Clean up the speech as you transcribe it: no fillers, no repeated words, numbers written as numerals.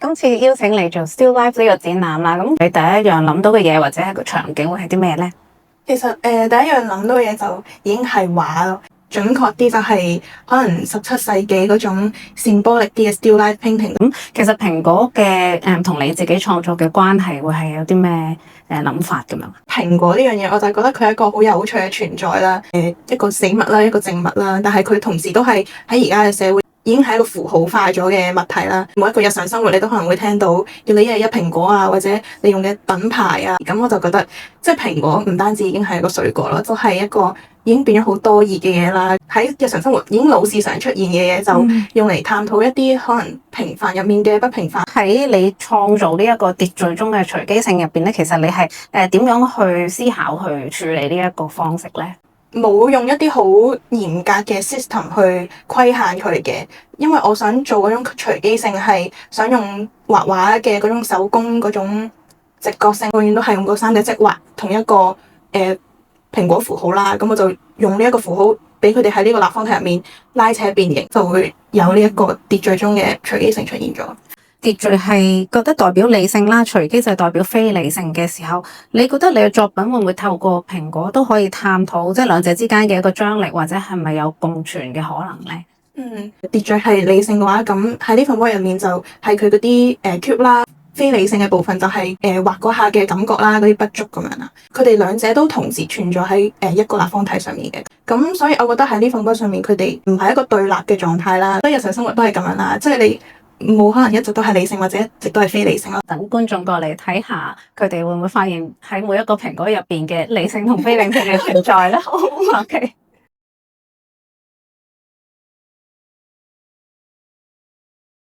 今次邀請你做 Still Life 呢個展覽啦，咁你第一樣諗到嘅嘢或者係個場景會係啲咩咧？其實第一樣諗到嘅嘢就已經係畫咯，準確啲就係可能17世紀嗰種 symbolic 啲嘅 still life painting。咁其實蘋果嘅同你自己創作嘅關係會係有啲咩諗法咁樣？蘋果呢樣嘢我就覺得佢係一個好有趣嘅存在啦，一個死物啦，一個靜物啦，但係佢同時都係喺而家嘅社會已經係一個符號化咗嘅物體啦。每一個日常生活你都可能會聽到要你一日一蘋果啊，或者你用嘅品牌啊。咁我就覺得即係蘋果唔單止已經係一個水果咯，都係一個已經變咗好多義嘅嘢啦。喺日常生活已經老是常出現嘅嘢，就用嚟探討一啲可能平凡入面嘅不平凡。喺你創造呢一個秩序中嘅隨機性入邊咧，其實你係點樣去思考去處理呢一個方式咧？冇用一啲好嚴格嘅 system 去規限佢嘅，因為我想做嗰種隨機性係想用畫畫嘅嗰種手工嗰種直覺性，永遠都係用嗰3隻積畫同一個蘋果符號啦。咁我就用呢一個符號俾佢哋喺呢個立方體入面拉扯變形，就會有呢一個秩序中嘅隨機性出現咗。秩序係覺得代表理性啦，隨機就係代表非理性嘅時候，你覺得你嘅作品會唔會透過蘋果都可以探討即係兩者之間嘅一個張力，或者係咪有共存嘅可能咧？秩序係理性嘅話，咁喺呢份 work 入面就係佢嗰啲cube啦，非理性嘅部分就係畫嗰下嘅感覺啦，嗰啲不足咁樣啦。佢哋兩者都同時存在喺一個立方體上面嘅，咁所以我覺得喺呢份 work 上面，佢哋唔係一個對立嘅狀態啦，所以日常生活都係咁樣啦，即係你冇可能一直都係理性或者一直都係非理性咯。等觀眾過嚟睇下，佢哋會唔會發現喺每一個蘋果入邊嘅理性同非理性嘅存在咧？OK。